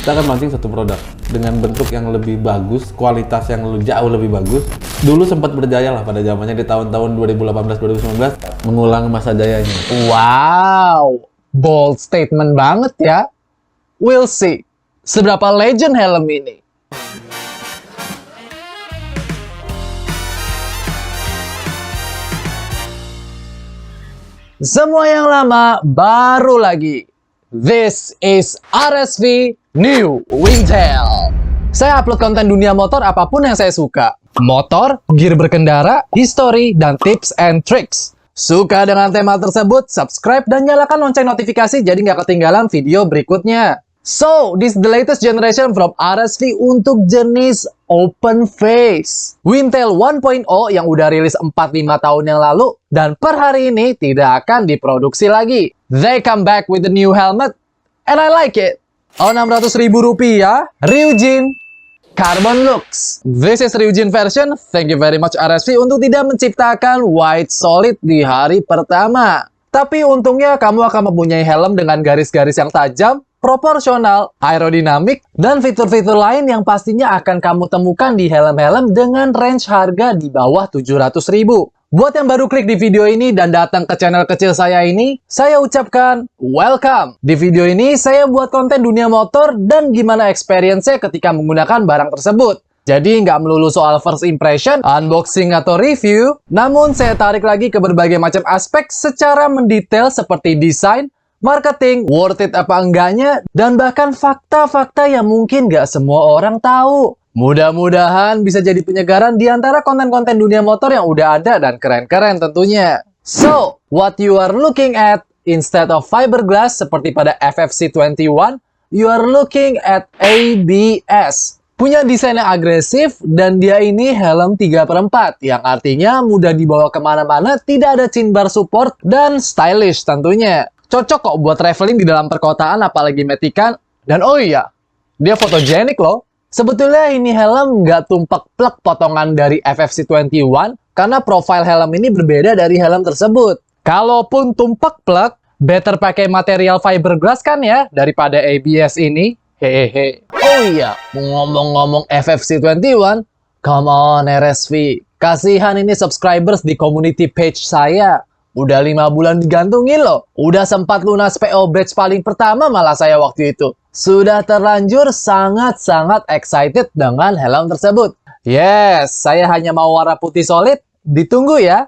kita akan launching satu produk dengan bentuk yang lebih bagus, kualitas yang jauh lebih bagus. Dulu sempat berjaya lah pada zamannya di tahun-tahun 2018-2019 mengulang masa jayanya. Wow, bold statement banget ya. We'll see seberapa legend helm ini. Semua yang lama baru lagi. This is RSV New Wingtail. Saya upload konten dunia motor apapun yang saya suka. Motor, gear berkendara, history, dan tips and tricks. Suka dengan tema tersebut? Subscribe dan nyalakan lonceng notifikasi jadi nggak ketinggalan video berikutnya. So, this is the latest generation from RSV untuk jenis open face. Wingtail 1.0 yang udah rilis 4-5 tahun yang lalu dan per hari ini tidak akan diproduksi lagi. They come back with a new helmet and I like it. Rp600.000, Ryujin Carbon Lux. This is Ryujin version. Thank you very much RSV untuk tidak menciptakan white solid di hari pertama. Tapi untungnya kamu akan mempunyai helm dengan garis-garis yang tajam, proporsional, aerodinamik, dan fitur-fitur lain yang pastinya akan kamu temukan di helm-helm dengan range harga di bawah Rp700.000. Buat yang baru klik di video ini dan datang ke channel kecil saya ini, saya ucapkan welcome. Di video ini, saya buat konten dunia motor dan gimana experience-nya ketika menggunakan barang tersebut. Jadi nggak melulu soal first impression, unboxing, atau review, namun saya tarik lagi ke berbagai macam aspek secara mendetail seperti desain, marketing, worth it apa enggaknya, dan bahkan fakta-fakta yang mungkin nggak semua orang tahu. Mudah-mudahan bisa jadi penyegaran di antara konten-konten dunia motor yang udah ada dan keren-keren tentunya. So, what you are looking at, instead of fiberglass seperti pada FFC21, you are looking at ABS. Punya desain yang agresif dan dia ini helm 3/4 yang artinya mudah dibawa kemana-mana, tidak ada chin bar support, dan stylish tentunya. Cocok kok buat traveling di dalam perkotaan apalagi metikan. Dan oh iya, dia fotogenik loh. Sebetulnya ini helm nggak tumplek-plek potongan dari FFC21 karena profil helm ini berbeda dari helm tersebut. Kalaupun tumplek-plek, better pakai material fiberglass kan ya daripada ABS ini. Hehehe. Oh iya, ngomong-ngomong FFC21, come on RSV. Kasihan ini subscribers di community page saya. Udah 5 bulan digantungin loh. Udah sempat lunas PO batch paling pertama malah saya waktu itu. Sudah terlanjur sangat-sangat excited dengan helm tersebut. Yes, saya hanya mau warna putih solid. Ditunggu ya.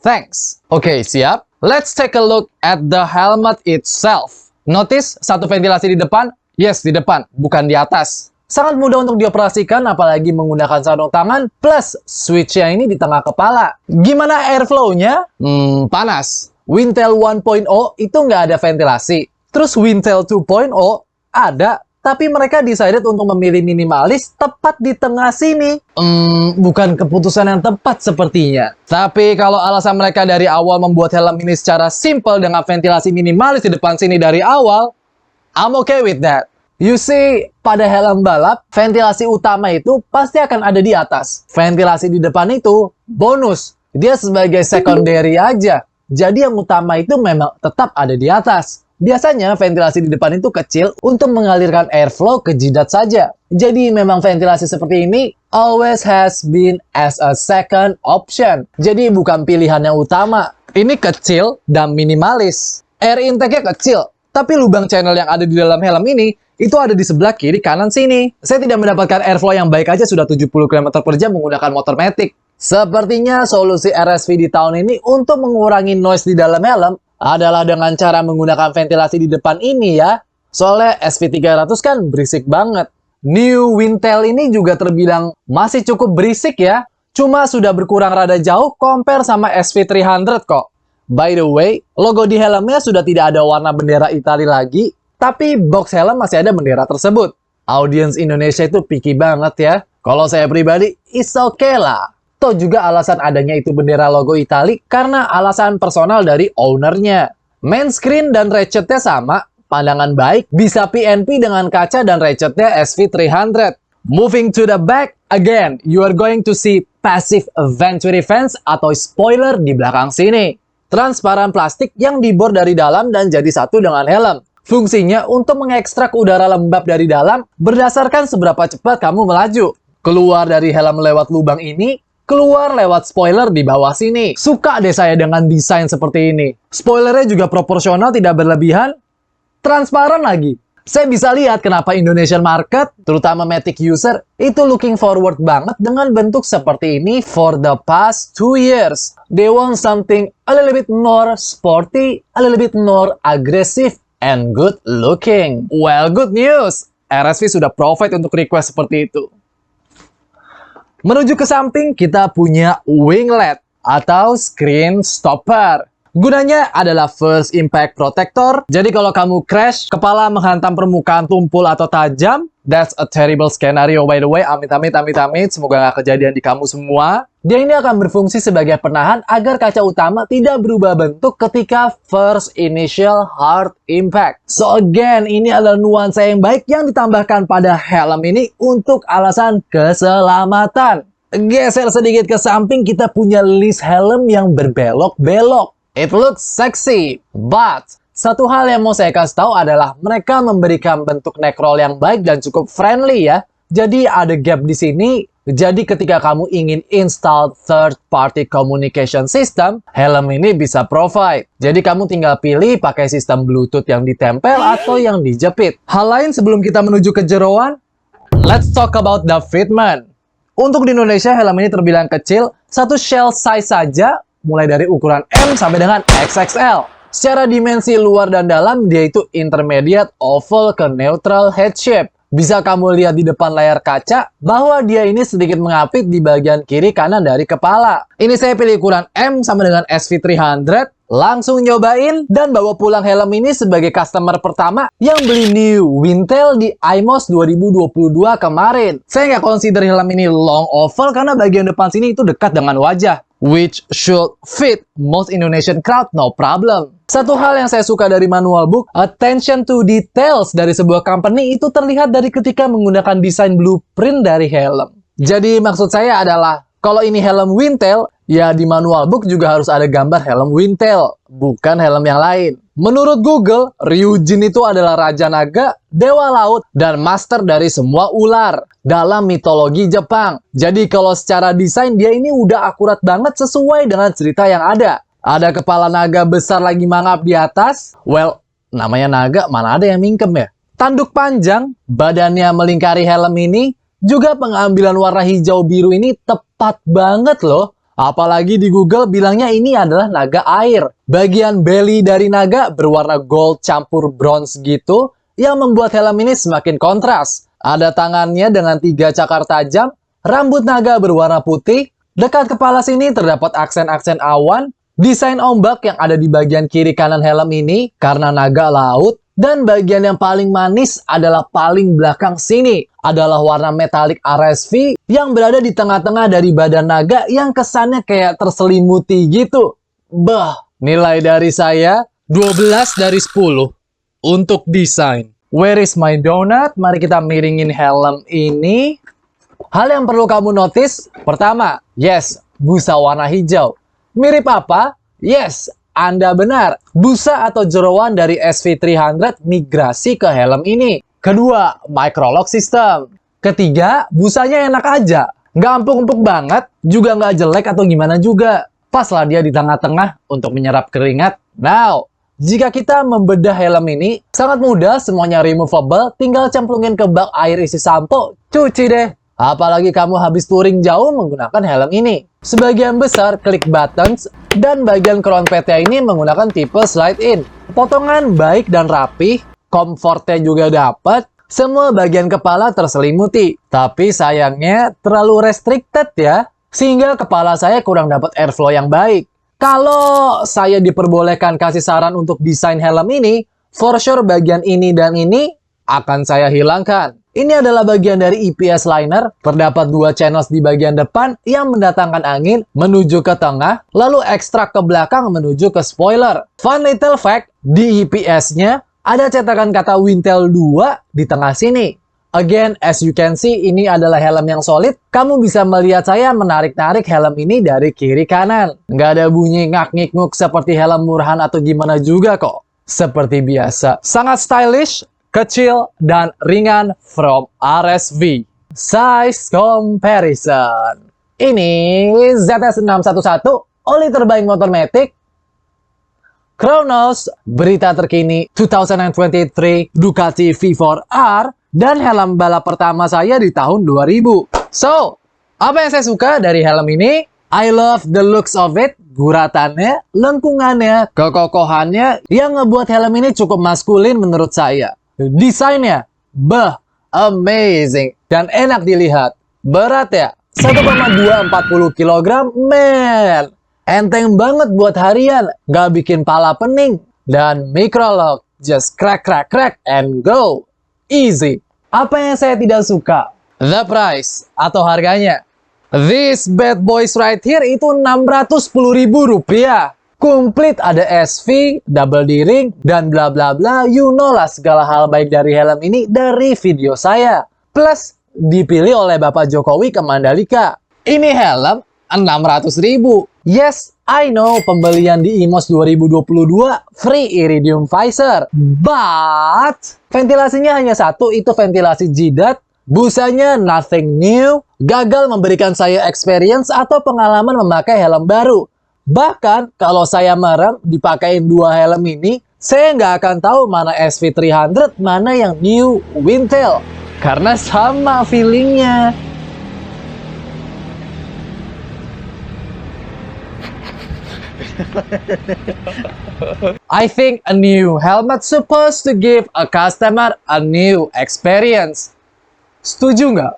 Thanks. Oke, siap. Let's take a look at the helmet itself. Notice satu ventilasi di depan. Yes, di depan, bukan di atas. Sangat mudah untuk dioperasikan, apalagi menggunakan sarung tangan, plus switch-nya ini di tengah kepala. Gimana airflow-nya? Panas. Wingtail 1.0 itu nggak ada ventilasi. Terus Wingtail 2.0 ada, tapi mereka decided untuk memilih minimalis tepat di tengah sini. Bukan keputusan yang tepat sepertinya. Tapi kalau alasan mereka dari awal membuat helm ini secara simple dengan ventilasi minimalis di depan sini dari awal, I'm okay with that. You see, pada helm balap, ventilasi utama itu pasti akan ada di atas. Ventilasi di depan itu bonus. Dia sebagai secondary aja. Jadi yang utama itu memang tetap ada di atas. Biasanya ventilasi di depan itu kecil untuk mengalirkan airflow ke jidat saja. Jadi memang ventilasi seperti ini always has been as a second option. Jadi bukan pilihan yang utama. Ini kecil dan minimalis. Air intake-nya kecil. Tapi lubang channel yang ada di dalam helm ini, itu ada di sebelah kiri kanan sini. Saya tidak mendapatkan airflow yang baik aja sudah 70 km per jam menggunakan motor matic. Sepertinya solusi RSV di tahun ini untuk mengurangi noise di dalam helm adalah dengan cara menggunakan ventilasi di depan ini ya. Soalnya SV300 kan berisik banget. New Wingtail ini juga terbilang masih cukup berisik ya. Cuma sudah berkurang rada jauh compare sama SV300 kok. By the way, logo di helmnya sudah tidak ada warna bendera Italia lagi, tapi box helm masih ada bendera tersebut. Audiens Indonesia itu picky banget ya. Kalau saya pribadi, it's okay lah. Toh juga alasan adanya itu bendera logo Italia karena alasan personal dari ownernya. Main screen dan ratchetnya sama, pandangan baik, bisa PNP dengan kaca dan ratchetnya SV300. Moving to the back, again, you are going to see passive venturi fence atau spoiler di belakang sini. Transparan plastik yang dibor dari dalam dan jadi satu dengan helm. Fungsinya untuk mengekstrak udara lembab dari dalam berdasarkan seberapa cepat kamu melaju. Keluar dari helm lewat lubang ini, keluar lewat spoiler di bawah sini. Suka deh saya dengan desain seperti ini. Spoilernya juga proporsional, tidak berlebihan, transparan lagi. Saya bisa lihat kenapa Indonesian market, terutama Matic user, itu looking forward banget dengan bentuk seperti ini for the past 2 years. They want something a little bit more sporty, a little bit more aggressive, and good looking. Well, good news! RSV sudah provide untuk request seperti itu. Menuju ke samping, kita punya winglet atau screen stopper. Gunanya adalah first impact protector. Jadi kalau kamu crash, kepala menghantam permukaan tumpul atau tajam, that's a terrible scenario by the way. Amit-amit, amit-amit. Semoga nggak kejadian di kamu semua. Dia ini akan berfungsi sebagai penahan agar kaca utama tidak berubah bentuk ketika first initial hard impact. So again, ini adalah nuansa yang baik yang ditambahkan pada helm ini untuk alasan keselamatan. Geser sedikit ke samping, kita punya list helm yang berbelok-belok. It looks sexy, but satu hal yang mau saya kasih tahu adalah mereka memberikan bentuk neck roll yang baik dan cukup friendly ya. Jadi ada gap di sini. Jadi ketika kamu ingin install third party communication system, helm ini bisa provide. Jadi kamu tinggal pilih pakai sistem Bluetooth yang ditempel atau yang dijepit. Hal lain sebelum kita menuju ke jeroan, let's talk about the fitment. Untuk di Indonesia helm ini terbilang kecil, satu shell size saja mulai dari ukuran M sampai dengan XXL. Secara dimensi luar dan dalam, dia itu intermediate oval ke neutral head shape. Bisa kamu lihat di depan layar kaca bahwa dia ini sedikit mengapit di bagian kiri kanan dari kepala. Ini saya pilih ukuran M sama dengan SV300. Langsung nyobain dan bawa pulang helm ini sebagai customer pertama yang beli new Wintel di IMOS 2022 kemarin. Saya nggak consider helm ini long oval karena bagian depan sini itu dekat dengan wajah, which should fit most Indonesian crowd, no problem. Satu hal yang saya suka dari manual book, attention to details dari sebuah company itu terlihat dari ketika menggunakan desain blueprint dari helm. Jadi maksud saya adalah, kalau ini helm Wintel, ya di manual book juga harus ada gambar helm Wintel, bukan helm yang lain. Menurut Google, Ryujin itu adalah Raja Naga, Dewa Laut, dan master dari semua ular dalam mitologi Jepang. Jadi kalau secara desain dia ini udah akurat banget sesuai dengan cerita yang ada. Ada kepala naga besar lagi mangap di atas. Well, namanya naga, mana ada yang mingkem ya? Tanduk panjang, badannya melingkari helm ini, juga pengambilan warna hijau biru ini tepat banget loh. Apalagi di Google bilangnya ini adalah naga air. Bagian belly dari naga berwarna gold campur bronze gitu, yang membuat helm ini semakin kontras. Ada tangannya dengan 3 cakar tajam, rambut naga berwarna putih, dekat kepala sini terdapat aksen-aksen awan, desain ombak yang ada di bagian kiri kanan helm ini karena naga laut, dan bagian yang paling manis adalah paling belakang sini, adalah warna metalik RSV yang berada di tengah-tengah dari badan naga yang kesannya kayak terselimuti gitu. Bah, nilai dari saya 12 dari 10 untuk desain. Where is my donut? Mari kita miringin helm ini. Hal yang perlu kamu notice, pertama, yes, busa warna hijau. Mirip apa? Yes, Anda benar. Busa atau jeroan dari SV300 migrasi ke helm ini. Kedua, microlock system. Ketiga, busanya enak aja. Nggak empuk-empuk banget, juga nggak jelek atau gimana juga. Pas lah dia di tengah-tengah untuk menyerap keringat. Now, jika kita membedah helm ini, sangat mudah, semuanya removable, tinggal cemplungin ke bak air isi sampo, cuci deh. Apalagi kamu habis touring jauh menggunakan helm ini. Sebagian besar klik buttons dan bagian crown PT ini menggunakan tipe slide in. Potongan baik dan rapih, komfortnya juga dapat, semua bagian kepala terselimuti. Tapi sayangnya terlalu restricted ya, sehingga kepala saya kurang dapat airflow yang baik. Kalau saya diperbolehkan kasih saran untuk desain helm ini, for sure bagian ini dan ini akan saya hilangkan. Ini adalah bagian dari EPS liner, terdapat 2 channels di bagian depan yang mendatangkan angin menuju ke tengah, lalu ekstrak ke belakang menuju ke spoiler. Fun little fact, di EPS-nya ada cetakan kata Wintel 2 di tengah sini. Again, as you can see, ini adalah helm yang solid. Kamu bisa melihat saya menarik-narik helm ini dari kiri kanan. Nggak ada bunyi ngak-ngik-nguk seperti helm murahan atau gimana juga kok. Seperti biasa, sangat stylish, kecil, dan ringan from RSV. Size comparison. Ini ZS611, oli terbaik motor Matic. Kronos, berita terkini 2023 Ducati V4R, dan helm balap pertama saya di tahun 2000. So, apa yang saya suka dari helm ini? I love the looks of it, guratannya, lengkungannya, kekokohannya, yang ngebuat helm ini cukup maskulin menurut saya. Desainnya, amazing, dan enak dilihat. Berat ya, 1,240 kg, man. Enteng banget buat harian, nggak bikin pala pening. Dan microlock, just crack, and go. Easy. Apa yang saya tidak suka? The price, atau harganya. This bad boys right here itu Rp610.000. Komplit ada SV, double D-ring, dan bla bla bla. You know lah segala hal baik dari helm ini dari video saya. Plus, dipilih oleh Bapak Jokowi ke Mandalika. Ini helm 600.000. Yes, I know pembelian di IMOS 2022 free iridium visor. But, ventilasinya hanya satu, itu ventilasi jidat. Busanya nothing new, gagal memberikan saya experience atau pengalaman memakai helm baru. Bahkan kalau saya merem dipakein dua helm ini, saya nggak akan tahu mana SV300, mana yang new Wingtail. Karena sama feelingnya. I think a new helmet supposed to give a customer a new experience. Setuju nggak?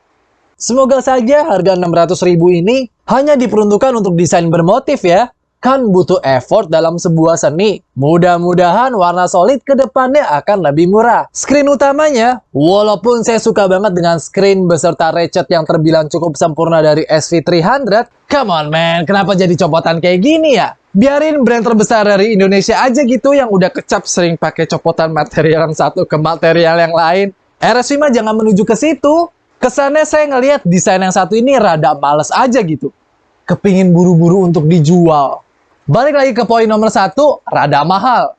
Semoga saja harga 600.000 ini hanya diperuntukkan untuk desain bermotif ya. Kan butuh effort dalam sebuah seni. Mudah-mudahan warna solid ke depannya akan lebih murah. Screen utamanya, walaupun saya suka banget dengan screen beserta ratchet yang terbilang cukup sempurna dari SV300, come on man, kenapa jadi copotan kayak gini ya? Biarin brand terbesar dari Indonesia aja gitu yang udah kecap sering pakai copotan material yang satu ke material yang lain. RSV mah jangan menuju ke situ. Kesannya saya ngelihat desain yang satu ini rada males aja gitu. Kepingin buru-buru untuk dijual. Balik lagi ke poin nomor 1, rada mahal.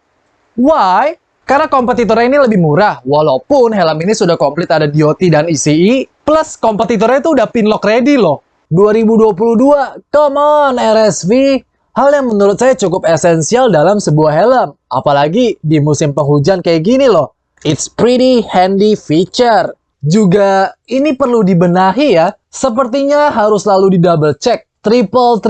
Why? Karena kompetitornya ini lebih murah. Walaupun helm ini sudah komplit ada DOT dan ECE. Plus kompetitornya itu udah pinlock ready loh. 2022, come on RSV. Hal yang menurut saya cukup esensial dalam sebuah helm. Apalagi di musim penghujan kayak gini loh. It's pretty handy feature. Juga ini perlu dibenahi ya. Sepertinya harus selalu di double check. Triple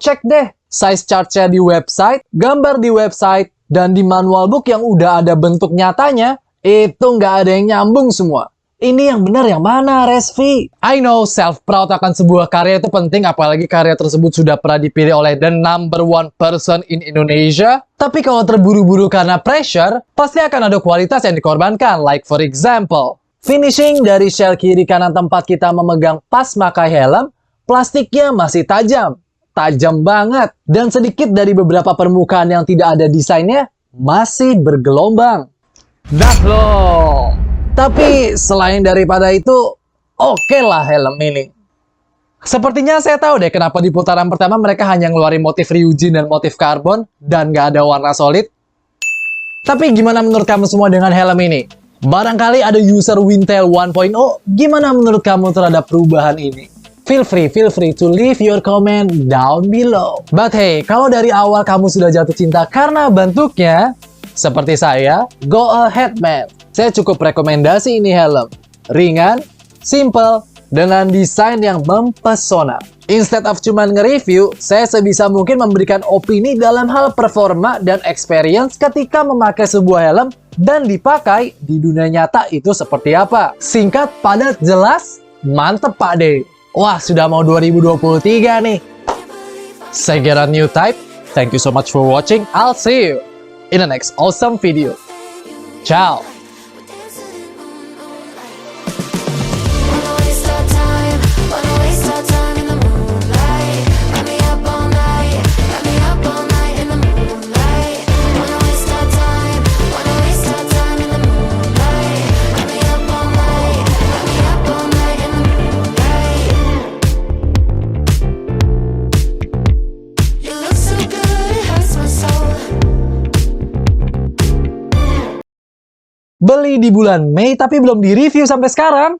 check deh. Size chart-nya di website, gambar di website, dan di manual book yang udah ada bentuk nyatanya, itu nggak ada yang nyambung semua. Ini yang benar yang mana, RSV? I know self-proud akan sebuah karya itu penting, apalagi karya tersebut sudah pernah dipilih oleh the number one person in Indonesia. Tapi kalau terburu-buru karena pressure, pasti akan ada kualitas yang dikorbankan. Like for example, finishing dari shell kiri kanan tempat kita memegang pas pakai helm, plastiknya masih tajam. Tajam banget. Dan sedikit dari beberapa permukaan yang tidak ada desainnya, masih bergelombang. Dah loh. Tapi selain daripada itu, oke lah helm ini. Sepertinya saya tahu deh kenapa di putaran pertama mereka hanya ngeluarin motif Ryujin dan motif karbon dan nggak ada warna solid. Tapi gimana menurut kamu semua dengan helm ini? Barangkali ada user Wingtail 1.0, gimana menurut kamu terhadap perubahan ini? Feel free to leave your comment down below. But hey, kalau dari awal kamu sudah jatuh cinta karena bentuknya, seperti saya, go ahead man. Saya cukup rekomendasi ini helm. Ringan, simple, dengan desain yang mempesona. Instead of cuman nge-review, saya sebisa mungkin memberikan opini dalam hal performa dan experience ketika memakai sebuah helm dan dipakai di dunia nyata itu seperti apa. Singkat, padat, jelas, mantep Pak D. Wah, sudah mau 2023 nih. Saya Gerard New Type. Thank you so much for watching. I'll see you in the next awesome video. Ciao. Beli di bulan Mei tapi belum di-review sampai sekarang.